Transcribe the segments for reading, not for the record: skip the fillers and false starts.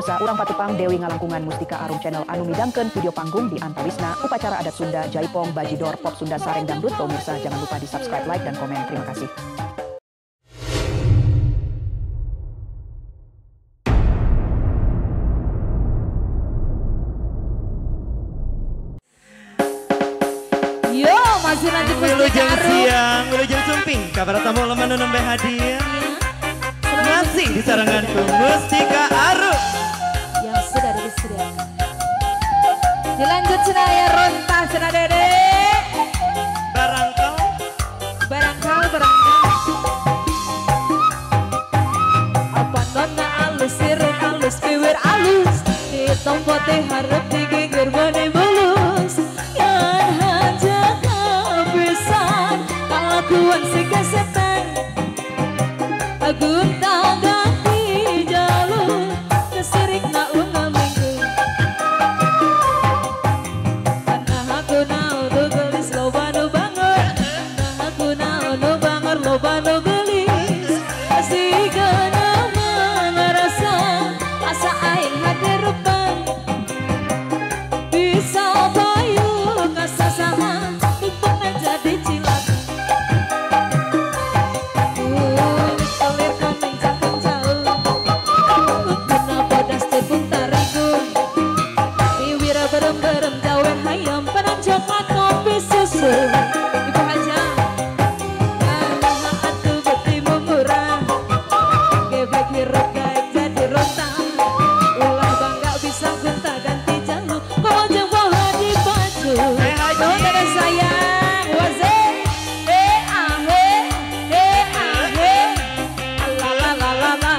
Piosa Urang Patupang Dewi Ngalangkungan Mustika Arum Channel anu midangkeun video panggung di antawisna upacara adat Sunda Jaipong Bajidor Pop Sunda Sareng Dangdut. Pemirsa jangan lupa di subscribe, like, dan komen. Terima kasih. Yo, masih lanjut Mustika Arum. Siang, wilujeng sumping, kabar tamu lemah nembe hadiah. Masih di saranganku Mustika Arum Yang sudah disediakan. Dilanjut cenaya ronta cena dede. Barangkal. Apa nona alus, sirun alus, piwir alus. Hitam putih harap digigir bani bulus. Yang haja kehabisan, kelakuan si kesetan. Agung tak ganti jalur, kesirik na unga minggu. Karena aku nau tu gelis loba nu bangun. Karena aku nau nu bangun loba nu gelis. Si gana mengerasa asa aing hati rupan. Bisa bayu kasasahan, tumpuknya jadi cilaka. Berem jawen hayam penanjak kopi susu. Ibu Haja karena atu beti murah. Geblek hiruk gaek jadi rontang. Ulah bangga bisa gonta ganti jalur. Kau jeng bawa di baju. Kau ada sayang waze. Ahe. La la la la la.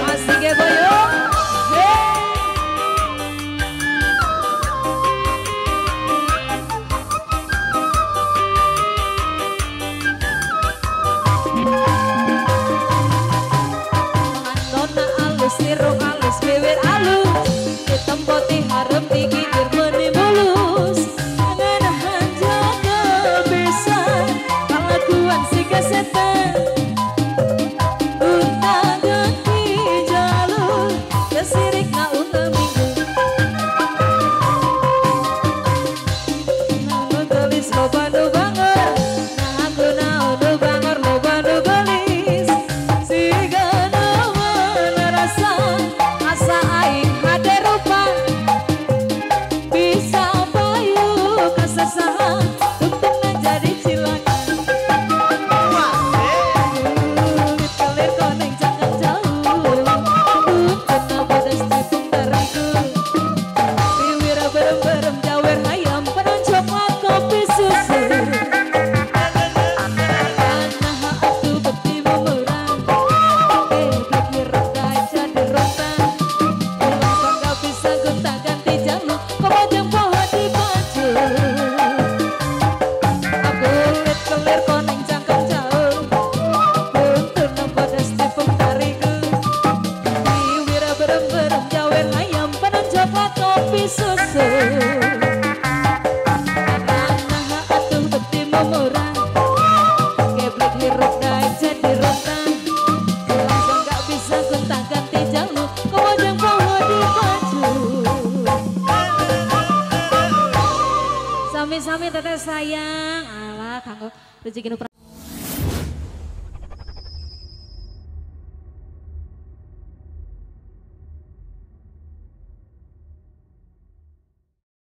Asik ya boyo. Nona alus, sirung alus, bibir alus. Hitam putih harap digigir meni mulus. Ngenahan jaga bisa kelakuan si kesetan. Kesirik na unta minggu. Nanu gelis loba nu bangar. Nah aku nau nu bangar loba nu gelis. Si gana merasa asa aing hade rupa. Bisa payu kasasahan untungnya jadi cilaka. Duit kalir koneng jangan jauh. Berem jawer hayam penanjak kopi susu. Karena atu beti murah. Geblek hiruk gaek jadi rontang. Ulah bangga bisa gonta ganti jalur. Kau jeng bawa di baju. Akulit kelir koneng jangkang jauh. Buntun nampodas tipung tariku. Diwira berem jawer hayam penanjak kopi susu. Karena atuh beti murah. Geblek hiruk gaek jadi rontang. Ulah bangga bisa gonta ganti jalur. Kau jeng bawa di baju. Sami-sami teteh sayang. Alah kanggo rezeki nu